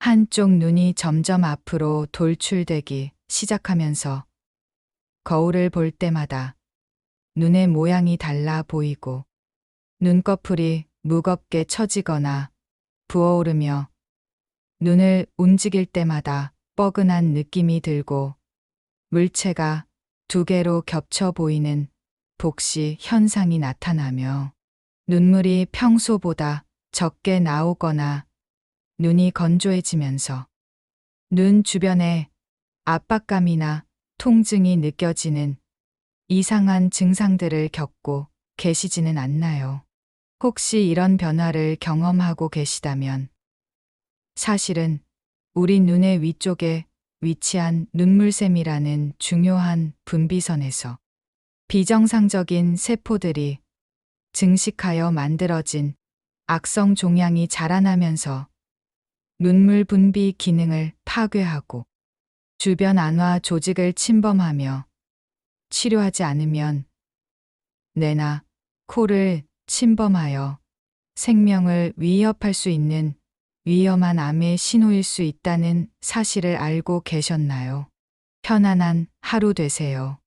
한쪽 눈이 점점 앞으로 돌출되기 시작하면서 거울을 볼 때마다 눈의 모양이 달라 보이고 눈꺼풀이 무겁게 처지거나 부어오르며 눈을 움직일 때마다 뻐근한 느낌이 들고 물체가 두 개로 겹쳐 보이는 복시 현상이 나타나며 눈물이 평소보다 적게 나오거나 눈이 건조해지면서 눈 주변에 압박감이나 통증이 느껴지는 이상한 증상들을 겪고 계시지는 않나요? 혹시 이런 변화를 경험하고 계시다면 사실은 우리 눈의 위쪽에 위치한 눈물샘이라는 중요한 분비선에서 비정상적인 세포들이 증식하여 만들어진 악성 종양이 자라나면서 눈물 분비 기능을 파괴하고 주변 안화 조직을 침범하며 치료하지 않으면 뇌나 코를 침범하여 생명을 위협할 수 있는 위험한 암의 신호일 수 있다는 사실을 알고 계셨나요? 편안한 하루 되세요.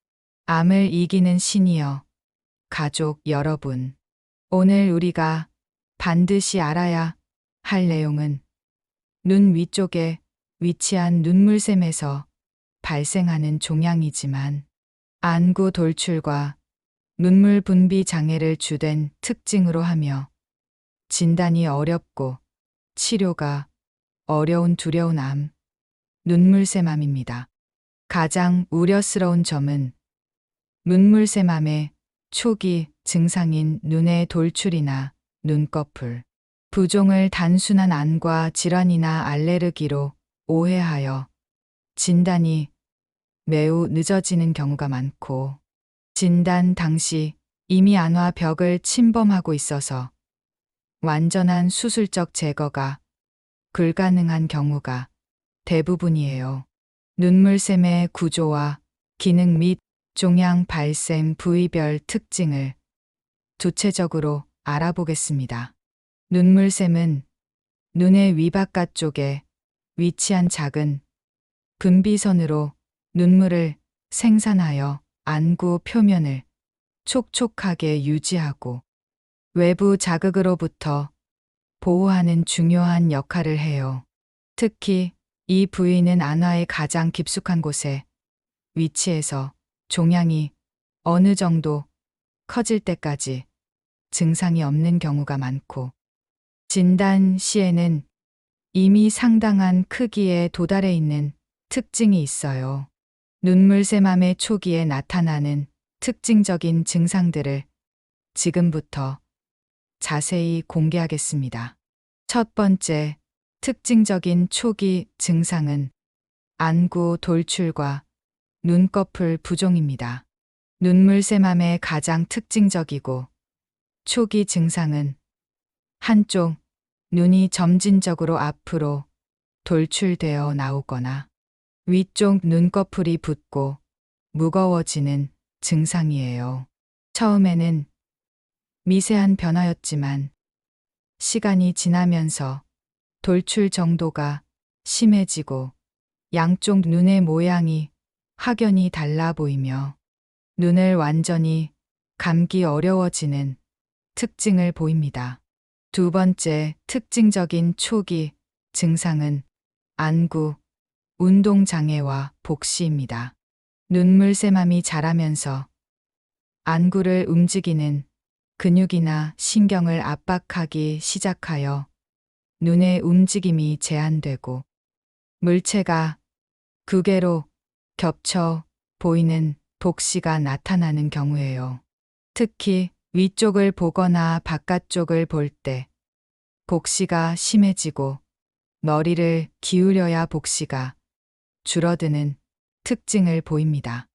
암을 이기는 시니어 가족 여러분. 오늘 우리가 반드시 알아야 할 내용은 눈 위쪽에 위치한 눈물샘에서 발생하는 종양이지만 안구 돌출과 눈물 분비 장애를 주된 특징으로 하며 진단이 어렵고 치료가 어려운 두려운 암, 눈물샘암입니다. 가장 우려스러운 점은 눈물샘암의 초기 증상인 눈의 돌출이나 눈꺼풀, 부종을 단순한 안과 질환이나 알레르기로 오해하여 진단이 매우 늦어지는 경우가 많고 진단 당시 이미 안화 벽을 침범하고 있어서 완전한 수술적 제거가 불가능한 경우가 대부분이에요. 눈물샘의 구조와 기능 및 종양 발생 부위별 특징을 구체적으로 알아보겠습니다. 눈물샘은 눈의 위바깥 쪽에 위치한 작은 분비선으로 눈물을 생산하여 안구 표면을 촉촉하게 유지하고 외부 자극으로부터 보호하는 중요한 역할을 해요. 특히 이 부위는 안화의 가장 깊숙한 곳에 위치해서 종양이 어느 정도 커질 때까지 증상이 없는 경우가 많고 진단 시에는 이미 상당한 크기에 도달해 있는 특징이 있어요. 눈물샘암의 초기에 나타나는 특징적인 증상들을 지금부터 자세히 공개하겠습니다. 첫 번째, 특징적인 초기 증상은 안구 돌출과 눈꺼풀 부종입니다. 눈물샘암의 가장 특징적이고 초기 증상은 한쪽 눈이 점진적으로 앞으로 돌출되어 나오거나 위쪽 눈꺼풀이 붓고 무거워지는 증상이에요. 처음에는 미세한 변화였지만 시간이 지나면서 돌출 정도가 심해지고 양쪽 눈의 모양이 확연히 달라 보이며 눈을 완전히 감기 어려워지는 특징을 보입니다. 두 번째 특징적인 초기 증상은 안구 운동장애와 복시입니다. 눈물샘암이 자라면서 안구를 움직이는 근육이나 신경을 압박하기 시작하여 눈의 움직임이 제한되고 물체가 구개로 겹쳐 보이는 복시가 나타나는 경우예요. 특히 위쪽을 보거나 바깥쪽을 볼 때 복시가 심해지고 머리를 기울여야 복시가 줄어드는 특징을 보입니다.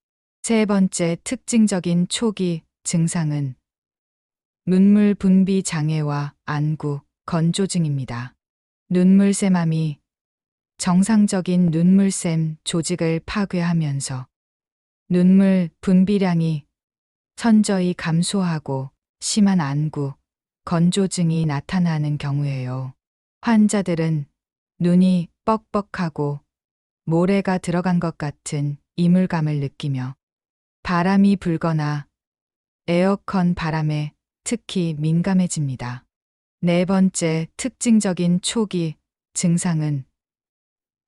세 번째 특징적인 초기 증상은 눈물 분비 장애와 안구 건조증입니다. 눈물샘암이 정상적인 눈물샘 조직을 파괴하면서 눈물 분비량이 천천히 감소하고 심한 안구 건조증이 나타나는 경우예요. 환자들은 눈이 뻑뻑하고 모래가 들어간 것 같은 이물감을 느끼며 바람이 불거나 에어컨 바람에 특히 민감해집니다. 네 번째 특징적인 초기 증상은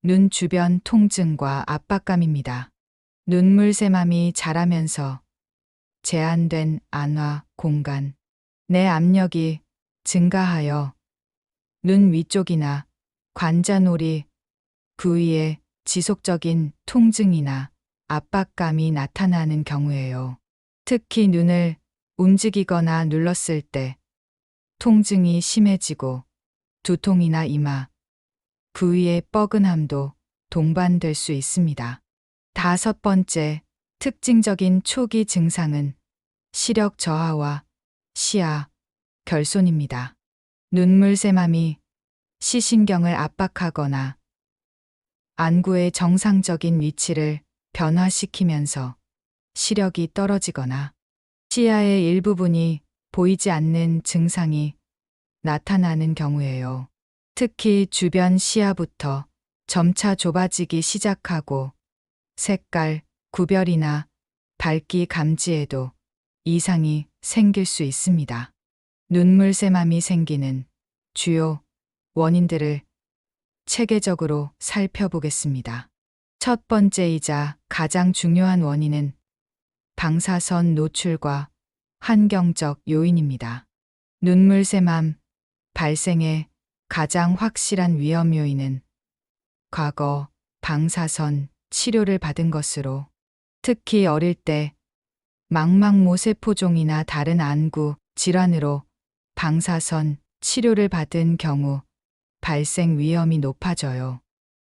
눈 주변 통증과 압박감입니다. 눈물새맘이 자라면서 제한된 안화 공간, 내 압력이 증가하여 눈 위쪽이나 관자놀이 부위에 지속적인 통증이나 압박감이 나타나는 경우예요. 특히 눈을 움직이거나 눌렀을 때 통증이 심해지고 두통이나 이마 부위의 뻐근함도 동반될 수 있습니다. 다섯 번째 특징적인 초기 증상은 시력 저하와 시야 결손입니다. 눈물새맘이 시신경을 압박하거나 안구의 정상적인 위치를 변화시키면서 시력이 떨어지거나 시야의 일부분이 보이지 않는 증상이 나타나는 경우예요. 특히 주변 시야부터 점차 좁아지기 시작하고 색깔, 구별이나 밝기 감지에도 이상이 생길 수 있습니다. 눈물새맘이 생기는 주요 원인들을 체계적으로 살펴보겠습니다. 첫 번째이자 가장 중요한 원인은 방사선 노출과 환경적 요인입니다. 눈물새맘 발생의 가장 확실한 위험 요인은 과거 방사선 치료를 받은 것으로, 특히 어릴 때 망막모세포종이나 다른 안구 질환으로 방사선 치료를 받은 경우 발생 위험이 높아져요.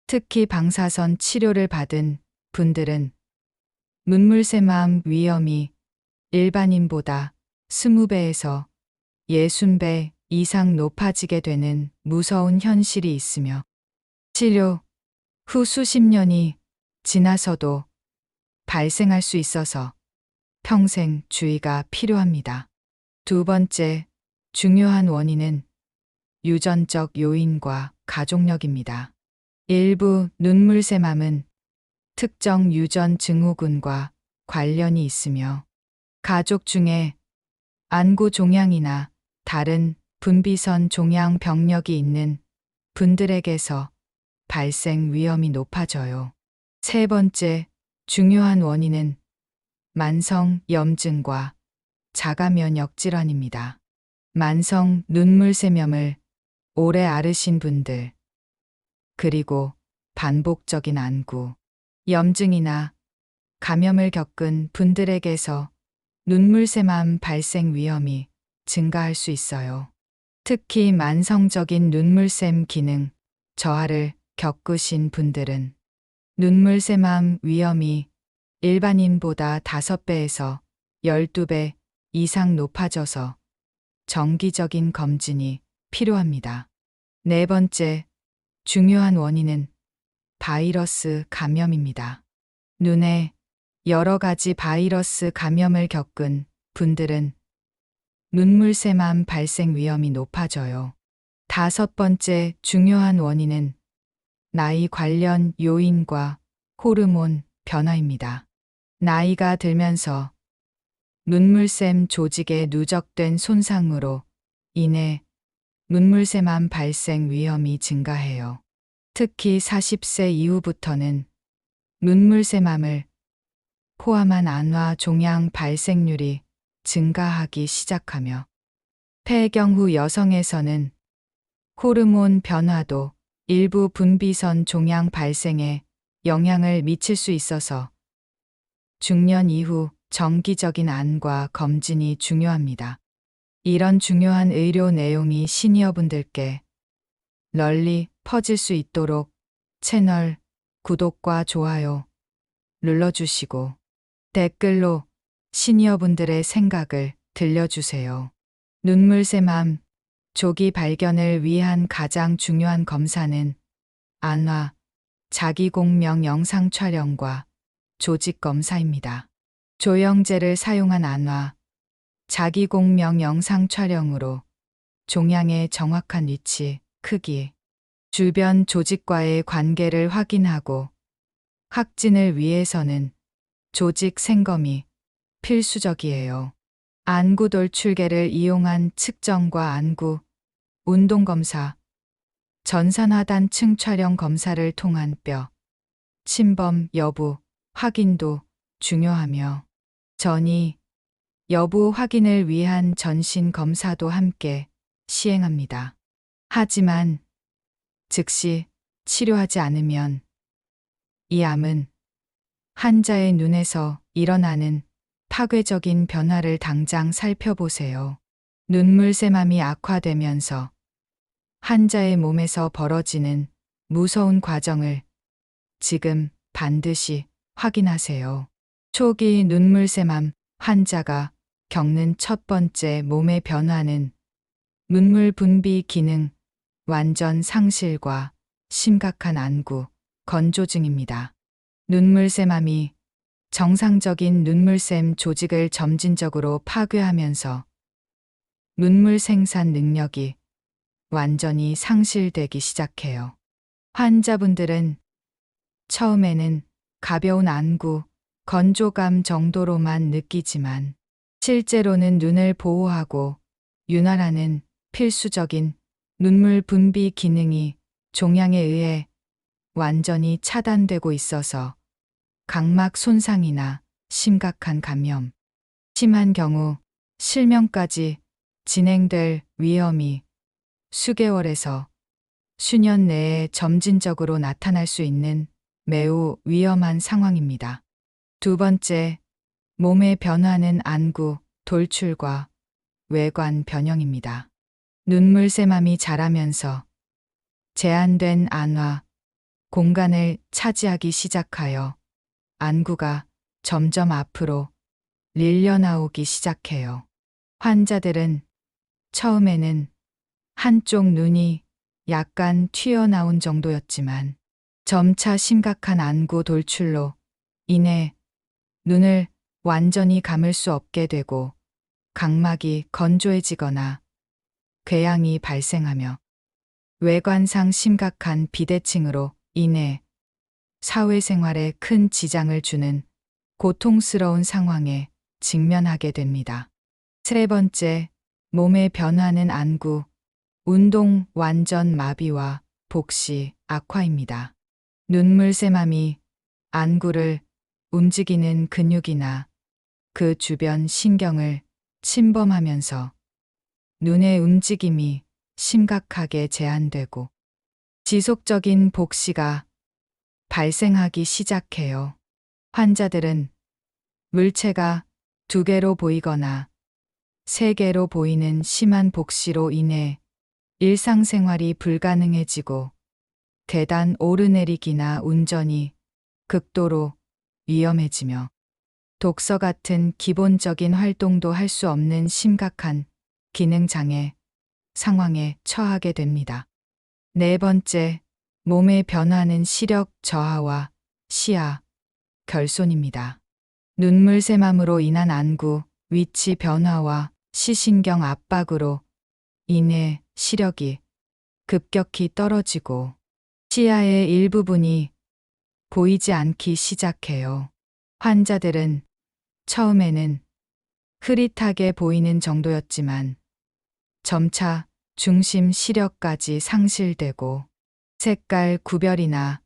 특히 방사선 치료를 받은 분들은 눈물새맘 위험이 일반인보다 20배에서 60배 이상 높아지게 되는 무서운 현실이 있으며 치료 후 수십 년이 지나서도 발생할 수 있어서 평생 주의가 필요합니다. 두 번째 중요한 원인은 유전적 요인과 가족력입니다. 일부 눈물새맘은 특정 유전 증후군과 관련이 있으며 가족 중에 안구 종양이나 다른 분비선 종양 병력이 있는 분들에게서 발생 위험이 높아져요. 세 번째 중요한 원인은 만성 염증과 자가 면역 질환입니다. 만성 눈물새염을 오래 앓으신 분들, 그리고 반복적인 안구 염증이나 감염을 겪은 분들에게서 눈물새맘 발생 위험이 증가할 수 있어요. 특히 만성적인 눈물샘 기능 저하를 겪으신 분들은 눈물새맘 위험이 일반인보다 5배에서 12배 이상 높아져서 정기적인 검진이 필요합니다. 네 번째 중요한 원인은 바이러스 감염입니다. 눈에 여러 가지 바이러스 감염을 겪은 분들은 눈물새맘 발생 위험이 높아져요. 다섯 번째 중요한 원인은 나이 관련 요인과 호르몬 변화입니다. 나이가 들면서 눈물샘 조직의 누적된 손상으로 인해 눈물새맘 발생 위험이 증가해요. 특히 40세 이후부터는 눈물새맘을 포함한 안화 종양 발생률이 증가하기 시작하며 폐경 후 여성에서는 호르몬 변화도 일부 분비선 종양 발생에 영향을 미칠 수 있어서 중년 이후 정기적인 안과 검진이 중요합니다. 이런 중요한 의료 내용이 시니어분들께 널리 퍼질 수 있도록 채널 구독과 좋아요 눌러주시고 댓글로 시니어분들의 생각을 들려주세요. 눈물새맘 조기 발견을 위한 가장 중요한 검사는 안화, 자기공명 영상 촬영과 조직 검사입니다. 조영제를 사용한 안화, 자기공명 영상 촬영으로 종양의 정확한 위치, 크기, 주변 조직과의 관계를 확인하고 확진을 위해서는 조직 생검이 필수적이에요. 안구 돌출계를 이용한 측정과 안구 운동검사, 전산화단층 촬영 검사를 통한 뼈 침범 여부 확인도 중요하며 전이 여부 확인을 위한 전신 검사도 함께 시행합니다. 하지만 즉시 치료하지 않으면 이 암은 환자의 눈에서 일어나는 파괴적인 변화를 당장 살펴보세요. 눈물샘암이 악화되면서 환자의 몸에서 벌어지는 무서운 과정을 지금 반드시 확인하세요. 초기 눈물샘암 환자가 겪는 첫 번째 몸의 변화는 눈물 분비 기능 완전 상실과 심각한 안구 건조증입니다. 눈물샘암이 정상적인 눈물샘 조직을 점진적으로 파괴하면서 눈물 생산 능력이 완전히 상실되기 시작해요. 환자분들은 처음에는 가벼운 안구, 건조감 정도로만 느끼지만 실제로는 눈을 보호하고 윤활하는 필수적인 눈물 분비 기능이 종양에 의해 완전히 차단되고 있어서 각막 손상이나 심각한 감염, 심한 경우 실명까지 진행될 위험이 수개월에서 수년 내에 점진적으로 나타날 수 있는 매우 위험한 상황입니다. 두 번째, 몸의 변화는 안구 돌출과 외관 변형입니다. 눈물샘암이 자라면서 제한된 안화 공간을 차지하기 시작하여 안구가 점점 앞으로 릴려나오기 시작해요. 환자들은 처음에는 한쪽 눈이 약간 튀어나온 정도였지만 점차 심각한 안구 돌출로 인해 눈을 완전히 감을 수 없게 되고 각막이 건조해지거나 궤양이 발생하며 외관상 심각한 비대칭으로 인해 사회생활에 큰 지장을 주는 고통스러운 상황에 직면하게 됩니다. 세 번째, 몸의 변화는 안구, 운동 완전 마비와 복시 악화입니다. 눈물샘암이 안구를 움직이는 근육이나 그 주변 신경을 침범하면서 눈의 움직임이 심각하게 제한되고 지속적인 복시가 발생하기 시작해요. 환자들은 물체가 2개로 보이거나 3개로 보이는 심한 복시로 인해 일상생활이 불가능해지고 계단 오르내리기나 운전이 극도로 위험해지며 독서 같은 기본적인 활동도 할 수 없는 심각한 기능장애 상황에 처하게 됩니다. 네 번째, 몸의 변화는 시력 저하와 시야, 결손입니다. 눈물샘암으로 인한 안구, 위치 변화와 시신경 압박으로 인해 시력이 급격히 떨어지고 시야의 일부분이 보이지 않기 시작해요. 환자들은 처음에는 흐릿하게 보이는 정도였지만 점차 중심 시력까지 상실되고 색깔 구별이나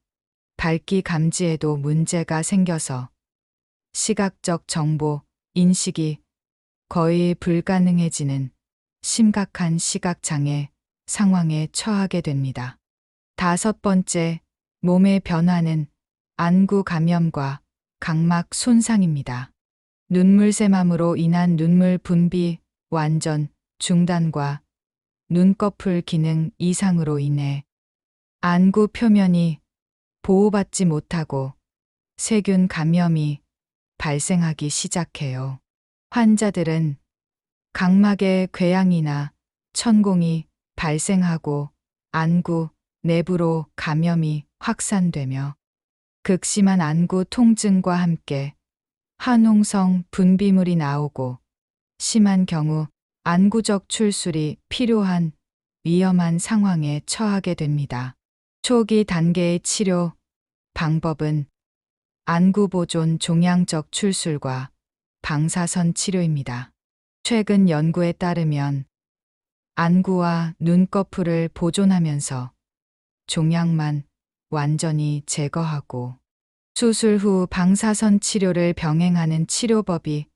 밝기 감지에도 문제가 생겨서 시각적 정보 인식이 거의 불가능해지는 심각한 시각장애 상황에 처하게 됩니다. 다섯 번째, 몸의 변화는 안구 감염과 각막 손상입니다. 눈물샘암으로 인한 눈물 분비 완전 중단과 눈꺼풀 기능 이상으로 인해 안구 표면이 보호받지 못하고 세균 감염이 발생하기 시작해요. 환자들은 각막의 궤양이나 천공이 발생하고 안구 내부로 감염이 확산되며 극심한 안구 통증과 함께 화농성 분비물이 나오고 심한 경우 안구적 출술이 필요한 위험한 상황에 처하게 됩니다. 초기 단계의 치료 방법은 안구 보존 종양적 출술과 방사선 치료입니다. 최근 연구에 따르면 안구와 눈꺼풀을 보존하면서 종양만 완전히 제거하고 수술 후 방사선 치료를 병행하는 치료법이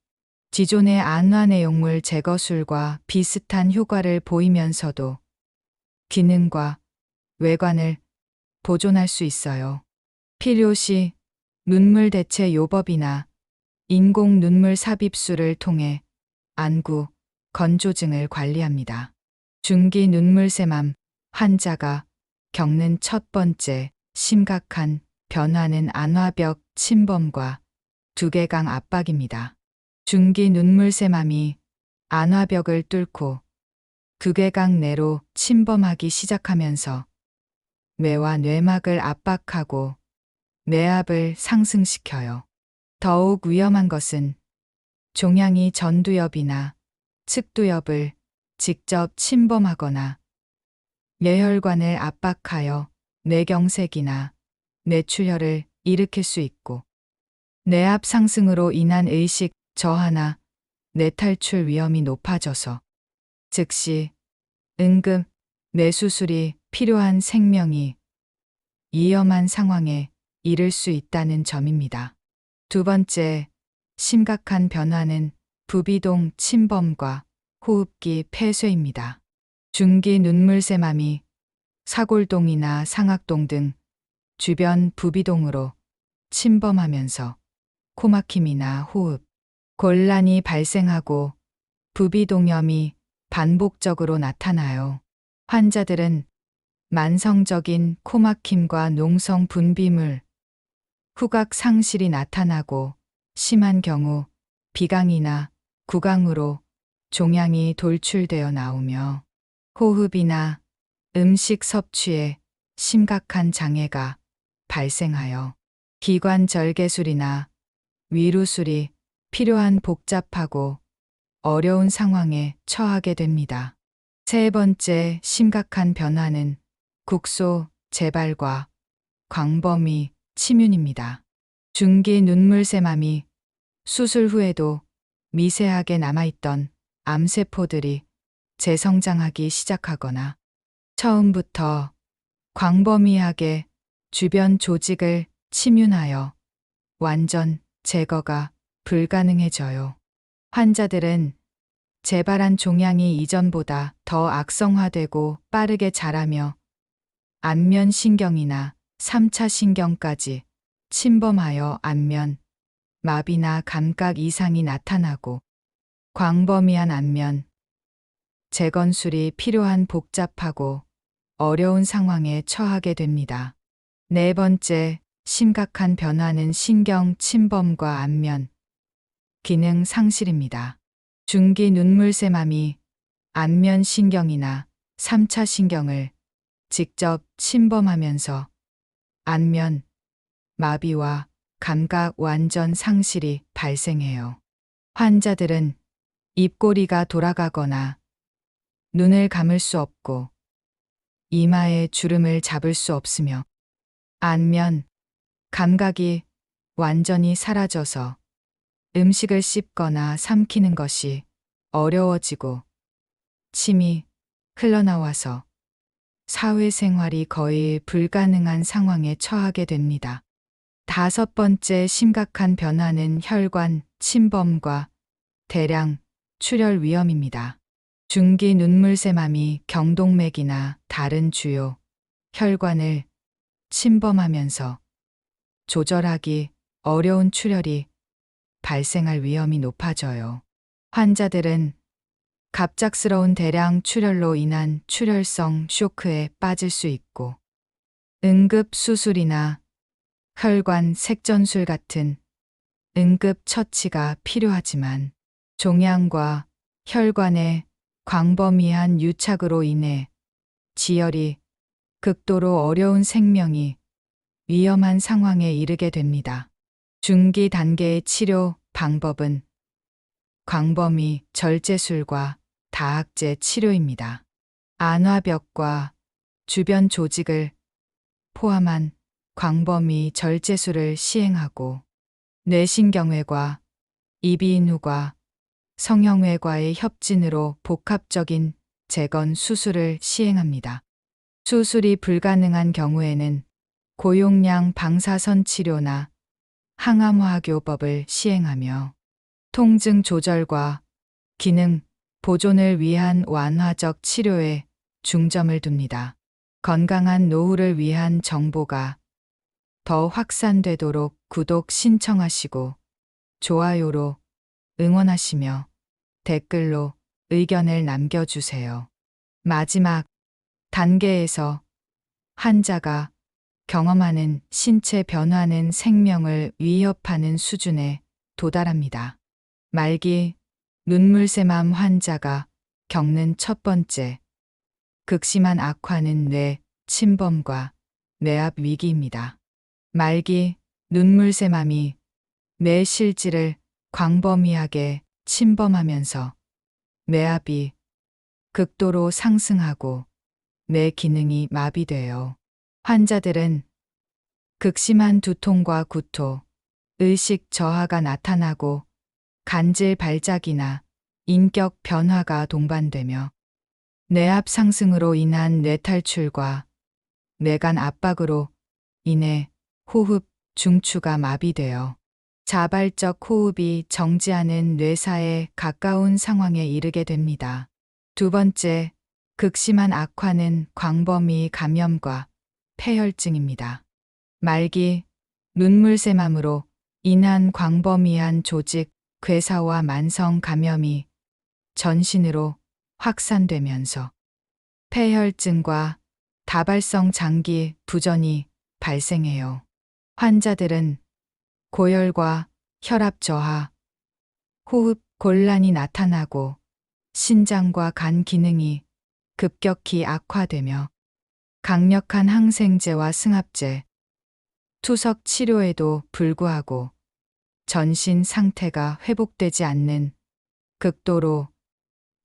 기존의 안화 내용물 제거술과 비슷한 효과를 보이면서도 기능과 외관을 보존할 수 있어요. 필요시 눈물 대체 요법이나 인공 눈물 삽입술을 통해 안구 건조증을 관리합니다. 중기 눈물샘암 환자가 겪는 첫 번째 심각한 변화는 안화벽 침범과 두개강 압박입니다. 중기 눈물샘암이 안화벽을 뚫고 두개강 내로 침범하기 시작하면서 뇌와 뇌막을 압박하고 뇌압을 상승시켜요. 더욱 위험한 것은 종양이 전두엽이나 측두엽을 직접 침범하거나 뇌혈관을 압박하여 뇌경색이나 뇌출혈을 일으킬 수 있고 뇌압 상승으로 인한 의식 저하나 뇌탈출 위험이 높아져서 즉시 응급 뇌수술이 필요한 생명이 위험한 상황에 이를 수 있다는 점입니다. 두 번째, 심각한 변화는 부비동 침범과 호흡기 폐쇄입니다. 중기 눈물샘암이 사골동이나 상악동 등 주변 부비동으로 침범하면서 코막힘이나 호흡, 곤란이 발생하고 부비동염이 반복적으로 나타나요. 환자들은 만성적인 코막힘과 농성 분비물, 후각 상실이 나타나고 심한 경우 비강이나 구강으로 종양이 돌출되어 나오며 호흡이나 음식 섭취에 심각한 장애가 발생하여 기관 절개술이나 위루술이 필요한 복잡하고 어려운 상황에 처하게 됩니다. 세 번째 심각한 변화는 국소 재발과 광범위 침윤입니다. 중기 눈물샘암이 수술 후에도 미세하게 남아있던 암세포들이 재성장하기 시작하거나 처음부터 광범위하게 주변 조직을 침윤하여 완전 제거가 불가능해져요. 환자들은 재발한 종양이 이전보다 더 악성화되고 빠르게 자라며 안면신경이나 3차 신경까지 침범하여 안면, 마비나 감각 이상이 나타나고 광범위한 안면, 재건술이 필요한 복잡하고 어려운 상황에 처하게 됩니다. 네 번째, 심각한 변화는 신경 침범과 안면, 기능 상실입니다. 중기 눈물샘암이 안면 신경이나 3차 신경을 직접 침범하면서 안면, 마비와 감각 완전 상실이 발생해요. 환자들은 입꼬리가 돌아가거나 눈을 감을 수 없고 이마에 주름을 잡을 수 없으며 안면, 감각이 완전히 사라져서 음식을 씹거나 삼키는 것이 어려워지고 침이 흘러나와서 사회생활이 거의 불가능한 상황에 처하게 됩니다. 다섯 번째 심각한 변화는 혈관 침범과 대량 출혈 위험입니다. 중기 눈물샘암이 경동맥이나 다른 주요 혈관을 침범하면서 조절하기 어려운 출혈이 발생할 위험이 높아져요. 환자들은 갑작스러운 대량 출혈로 인한 출혈성 쇼크에 빠질 수 있고 응급 수술이나 혈관 색전술 같은 응급 처치가 필요하지만 종양과 혈관의 광범위한 유착으로 인해 지혈이 극도로 어려운 생명이 위험한 상황에 이르게 됩니다. 중기 단계의 치료 방법은 광범위 절제술과 다학제 치료입니다. 안화벽과 주변 조직을 포함한 광범위 절제술을 시행하고 뇌신경외과, 이비인후과, 성형외과의 협진으로 복합적인 재건 수술을 시행합니다. 수술이 불가능한 경우에는 고용량 방사선 치료나 항암화교법을 시행하며 통증 조절과 기능 보존을 위한 완화적 치료에 중점을 둡니다. 건강한 노후를 위한 정보가 더 확산되도록 구독 신청하시고 좋아요로 응원하시며 댓글로 의견을 남겨주세요. 마지막 단계에서 환자가 경험하는 신체 변화는 생명을 위협하는 수준에 도달합니다. 말기 눈물샘암 환자가 겪는 첫 번째 극심한 악화는 뇌 침범과 뇌압 위기입니다. 말기 눈물샘암이 뇌 실질을 광범위하게 침범하면서 뇌압이 극도로 상승하고 뇌 기능이 마비되어 환자들은 극심한 두통과 구토, 의식 저하가 나타나고 간질 발작이나 인격 변화가 동반되며 뇌압 상승으로 인한 뇌탈출과 뇌간 압박으로 인해 호흡 중추가 마비되어 자발적 호흡이 정지하는 뇌사에 가까운 상황에 이르게 됩니다. 두 번째, 극심한 악화는 광범위 감염과 폐혈증입니다. 말기 눈물샘암으로 인한 광범위한 조직 괴사와 만성 감염이 전신으로 확산되면서 폐혈증과 다발성 장기 부전이 발생해요. 환자들은 고열과 혈압 저하, 호흡 곤란이 나타나고 신장과 간 기능이 급격히 악화되며 강력한 항생제와 승합제, 투석 치료에도 불구하고 전신 상태가 회복되지 않는 극도로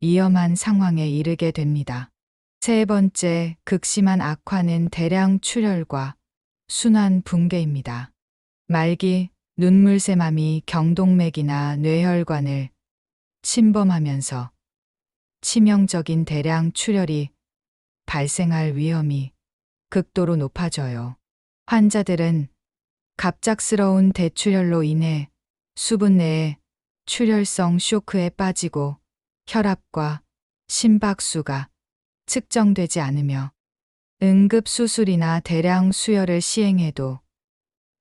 위험한 상황에 이르게 됩니다. 세 번째, 극심한 악화는 대량 출혈과 순환 붕괴입니다. 말기 눈물샘암이 경동맥이나 뇌혈관을 침범하면서 치명적인 대량 출혈이 발생할 위험이 극도로 높아져요. 환자들은 갑작스러운 대출혈로 인해 수분 내에 출혈성 쇼크에 빠지고 혈압과 심박수가 측정되지 않으며 응급수술이나 대량 수혈을 시행해도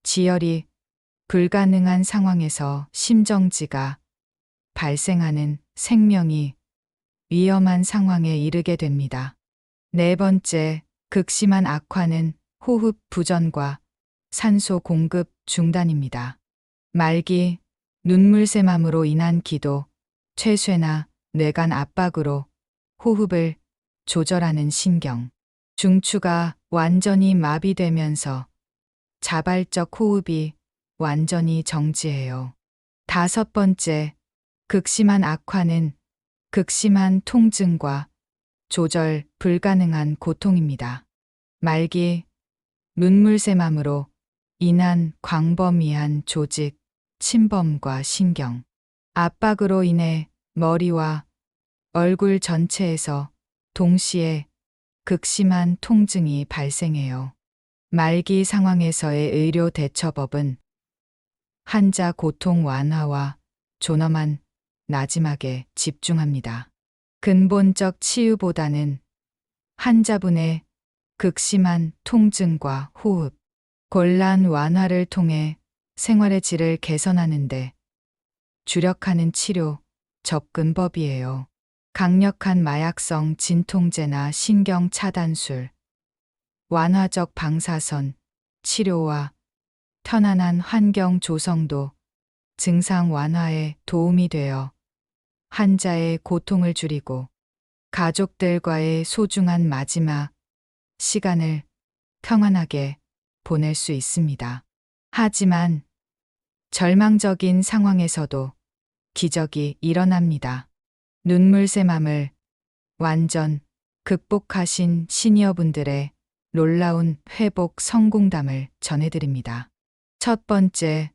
지혈이 불가능한 상황에서 심정지가 발생하는 생명이 위험한 상황에 이르게 됩니다. 네 번째, 극심한 악화는 호흡 부전과 산소 공급 중단입니다. 말기 눈물샘암으로 인한 기도, 최쇠나 뇌간 압박으로 호흡을 조절하는 신경, 중추가 완전히 마비되면서 자발적 호흡이 완전히 정지해요. 다섯 번째, 극심한 악화는 극심한 통증과 조절 불가능한 고통입니다. 말기 눈물샘암으로 인한 광범위한 조직 침범과 신경 압박으로 인해 머리와 얼굴 전체에서 동시에 극심한 통증이 발생해요. 말기 상황에서의 의료 대처법은 환자 고통 완화와 존엄한 나짐막에 집중합니다. 근본적 치유보다는 환자분의 극심한 통증과 호흡, 곤란 완화를 통해 생활의 질을 개선하는 데 주력하는 치료 접근법이에요. 강력한 마약성 진통제나 신경 차단술, 완화적 방사선 치료와 편안한 환경 조성도 증상 완화에 도움이 되어 환자의 고통을 줄이고 가족들과의 소중한 마지막 시간을 평안하게 보낼 수 있습니다. 하지만 절망적인 상황에서도 기적이 일어납니다. 눈물샘암을 완전 극복하신 시니어분들의 놀라운 회복 성공담을 전해드립니다. 첫 번째,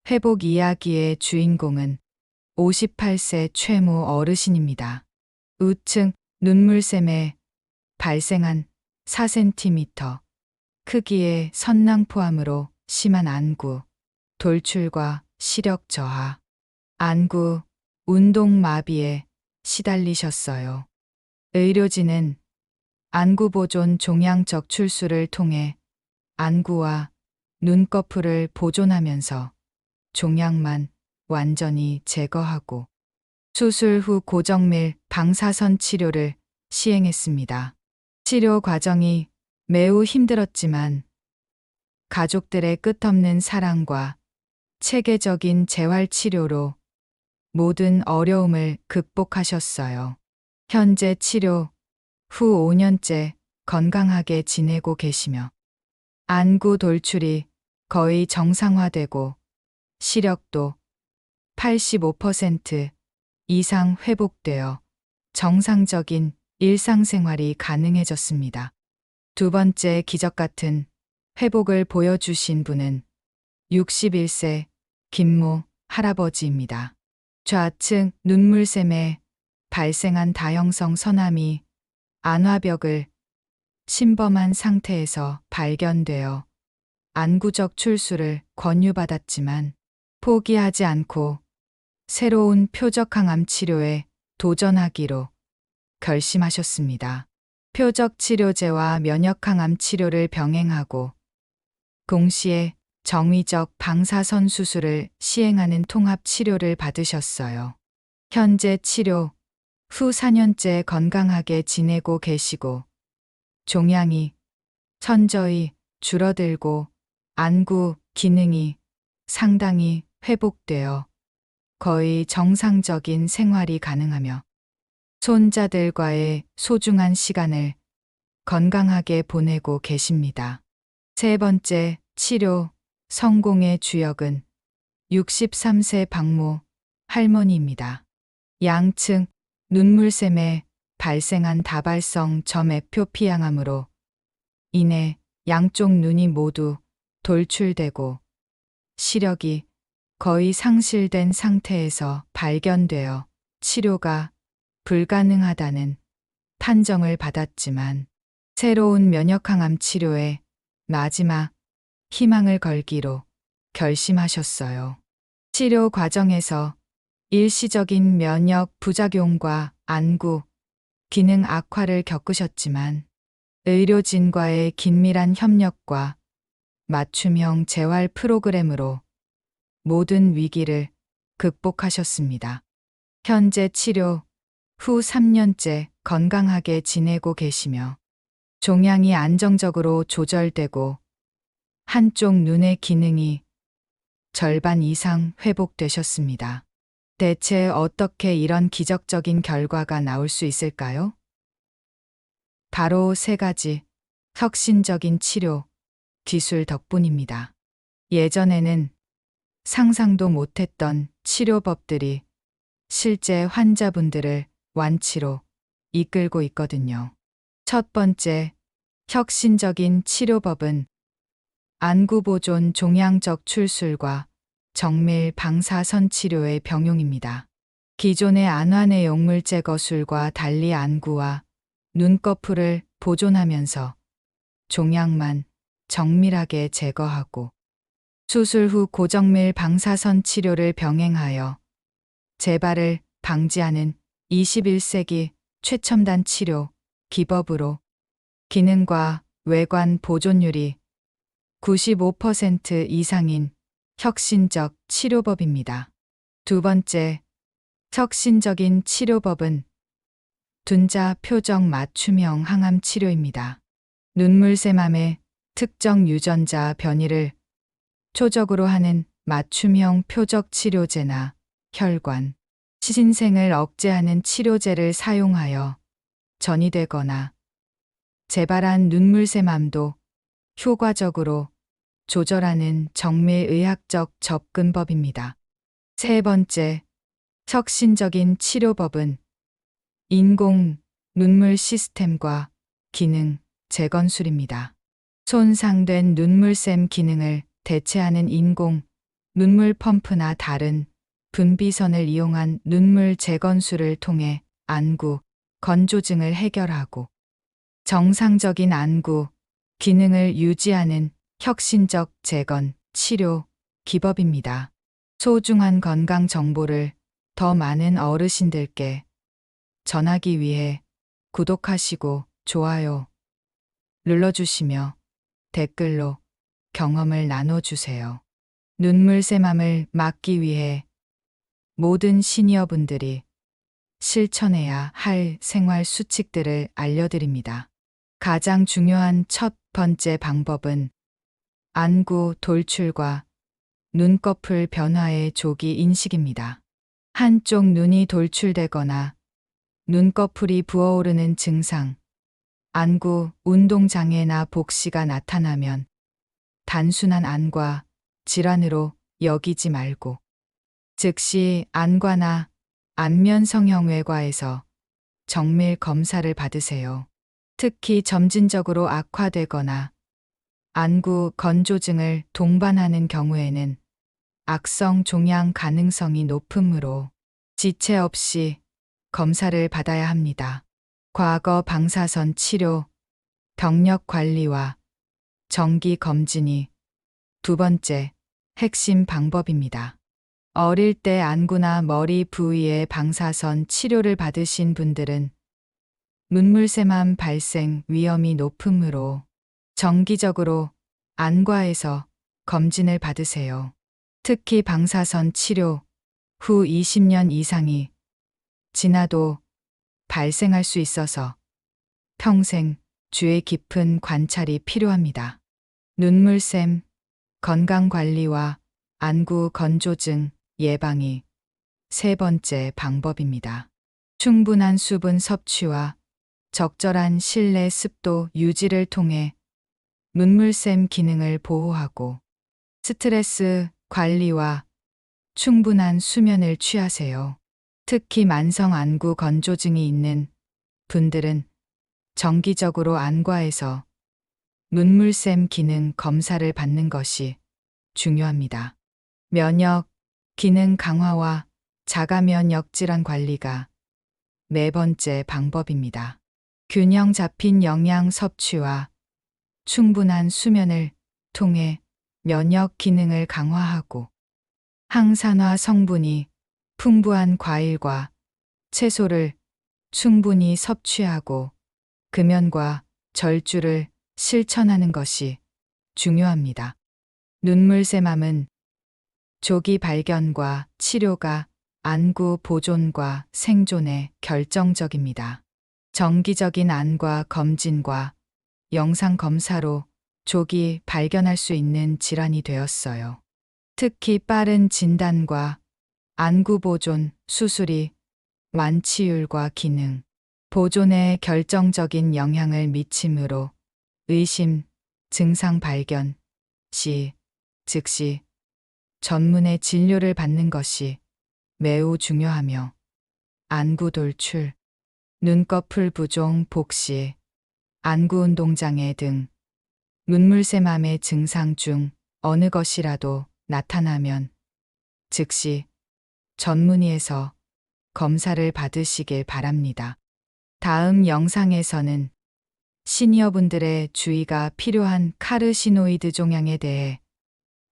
회복 이야기의 주인공은 58세 최모 어르신입니다. 우측 눈물샘에 발생한 4cm 크기의 선낭포암으로 심한 안구, 돌출과 시력 저하, 안구, 운동마비에 시달리셨어요. 의료진은 안구 보존 종양적 출수를 통해 안구와 눈꺼풀을 보존하면서 종양만 완전히 제거하고 수술 후 고정밀 방사선 치료를 시행했습니다. 치료 과정이 매우 힘들었지만 가족들의 끝없는 사랑과 체계적인 재활 치료로 모든 어려움을 극복하셨어요. 현재 치료 후 5년째 건강하게 지내고 계시며 안구 돌출이 거의 정상화되고 시력도 85% 이상 회복되어 정상적인 일상생활이 가능해졌습니다. 두 번째 기적 같은 회복을 보여주신 분은 61세 김모 할아버지입니다. 좌측 눈물샘에 발생한 다형성 선암이 안화벽을 침범한 상태에서 발견되어 안구적 출수를 권유받았지만 포기하지 않고 새로운 표적항암 치료에 도전하기로 결심하셨습니다. 표적 치료제와 면역항암 치료를 병행하고 동시에 정위적 방사선 수술을 시행하는 통합 치료를 받으셨어요. 현재 치료 후 4년째 건강하게 지내고 계시고 종양이 천저히 줄어들고 안구 기능이 상당히 회복되어 거의 정상적인 생활이 가능하며 손자들과의 소중한 시간을 건강하게 보내고 계십니다. 세 번째, 치료 성공의 주역은 63세 박모 할머니입니다. 양측 눈물샘에 발생한 다발성 점액표피양암으로 인해 양쪽 눈이 모두 돌출되고 시력이 거의 상실된 상태에서 발견되어 치료가 불가능하다는 판정을 받았지만 새로운 면역항암 치료에 마지막 희망을 걸기로 결심하셨어요. 치료 과정에서 일시적인 면역 부작용과 안구 기능 악화를 겪으셨지만 의료진과의 긴밀한 협력과 맞춤형 재활 프로그램으로 모든 위기를 극복하셨습니다. 현재 치료 후 3년째 건강하게 지내고 계시며 종양이 안정적으로 조절되고 한쪽 눈의 기능이 절반 이상 회복되셨습니다. 대체 어떻게 이런 기적적인 결과가 나올 수 있을까요? 바로 세 가지 혁신적인 치료, 기술 덕분입니다. 예전에는 상상도 못했던 치료법들이 실제 환자분들을 완치로 이끌고 있거든요. 첫 번째, 혁신적인 치료법은 안구보존 종양적 출술과 정밀 방사선 치료의 병용입니다. 기존의 안환의 용물 제거술과 달리 안구와 눈꺼풀을 보존하면서 종양만 정밀하게 제거하고 수술 후 고정밀 방사선 치료를 병행하여 재발을 방지하는 21세기 최첨단 치료 기법으로 기능과 외관 보존율이 95% 이상인 혁신적 치료법입니다. 두 번째, 혁신적인 치료법은 둔자 표적 맞춤형 항암 치료입니다. 눈물샘암의 특정 유전자 변이를 초적으로 하는 맞춤형 표적 치료제나 혈관, 신생을 억제하는 치료제를 사용하여 전이되거나 재발한 눈물샘암도 효과적으로 조절하는 정밀의학적 접근법입니다. 세 번째, 혁신적인 치료법은 인공 눈물 시스템과 기능 재건술입니다. 손상된 눈물샘 기능을 대체하는 인공 눈물 펌프나 다른 분비선을 이용한 눈물 재건수를 통해 안구 건조증을 해결하고 정상적인 안구 기능을 유지하는 혁신적 재건 치료 기법입니다. 소중한 건강 정보를 더 많은 어르신들께 전하기 위해 구독하시고 좋아요 눌러주시며 댓글로 경험을 나눠주세요. 눈물샘암을 막기 위해 모든 시니어분들이 실천해야 할 생활 수칙들을 알려드립니다. 가장 중요한 첫 번째 방법은 안구 돌출과 눈꺼풀 변화의 조기 인식입니다. 한쪽 눈이 돌출되거나 눈꺼풀이 부어오르는 증상, 안구 운동장애나 복시가 나타나면 단순한 안과 질환으로 여기지 말고 즉시 안과나 안면성형외과에서 정밀 검사를 받으세요. 특히 점진적으로 악화되거나 안구 건조증을 동반하는 경우에는 악성 종양 가능성이 높으므로 지체 없이 검사를 받아야 합니다. 과거 방사선 치료, 병력 관리와 정기 검진이 두 번째 핵심 방법입니다. 어릴 때 안구나 머리 부위에 방사선 치료를 받으신 분들은 눈물샘암 발생 위험이 높으므로 정기적으로 안과에서 검진을 받으세요. 특히 방사선 치료 후 20년 이상이 지나도 발생할 수 있어서 평생 주의 깊은 관찰이 필요합니다. 눈물샘 건강관리와 안구 건조증 예방이 세 번째 방법입니다. 충분한 수분 섭취와 적절한 실내 습도 유지를 통해 눈물샘 기능을 보호하고 스트레스 관리와 충분한 수면을 취하세요. 특히 만성 안구 건조증이 있는 분들은 정기적으로 안과에서 눈물샘 기능 검사를 받는 것이 중요합니다. 면역 기능 강화와 자가 면역 질환 관리가 네 번째 방법입니다. 균형 잡힌 영양 섭취와 충분한 수면을 통해 면역 기능을 강화하고 항산화 성분이 풍부한 과일과 채소를 충분히 섭취하고 금연과 절주를 실천하는 것이 중요합니다. 눈물샘암은 조기 발견과 치료가 안구 보존과 생존에 결정적입니다. 정기적인 안과 검진과 영상 검사로 조기 발견할 수 있는 질환이 되었어요. 특히 빠른 진단과 안구 보존 수술이 완치율과 기능 보존에 결정적인 영향을 미치므로 의심, 증상 발견 시 즉시 전문의 진료를 받는 것이 매우 중요하며 안구 돌출, 눈꺼풀 부종 복시, 안구 운동장애 등 눈물샘암의 증상 중 어느 것이라도 나타나면 즉시 전문의에서 검사를 받으시길 바랍니다. 다음 영상에서는 시니어분들의 주의가 필요한 카르시노이드 종양에 대해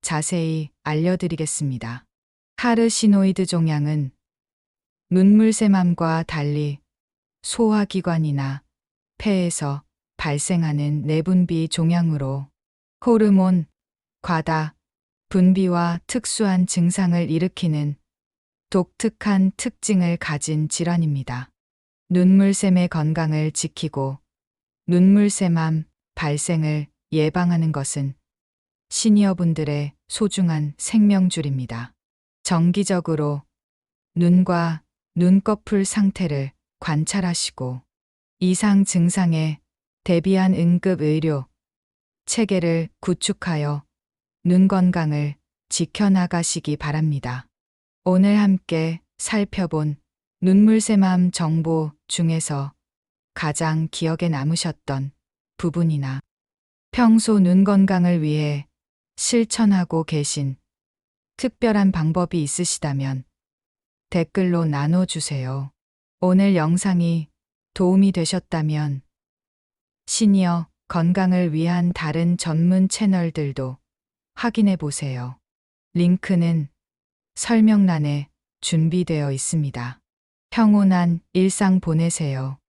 자세히 알려드리겠습니다. 카르시노이드 종양은 눈물샘암과 달리 소화기관이나 폐에서 발생하는 내분비 종양으로 호르몬 과다 분비와 특수한 증상을 일으키는 독특한 특징을 가진 질환입니다. 눈물샘의 건강을 지키고 눈물샘암 발생을 예방하는 것은 시니어분들의 소중한 생명줄입니다. 정기적으로 눈과 눈꺼풀 상태를 관찰하시고 이상 증상에 대비한 응급 의료 체계를 구축하여 눈 건강을 지켜나가시기 바랍니다. 오늘 함께 살펴본 눈물샘암 정보 중에서 가장 기억에 남으셨던 부분이나 평소 눈 건강을 위해 실천하고 계신 특별한 방법이 있으시다면 댓글로 나눠주세요. 오늘 영상이 도움이 되셨다면 시니어 건강을 위한 다른 전문 채널들도 확인해 보세요. 링크는 설명란에 준비되어 있습니다. 평온한 일상 보내세요.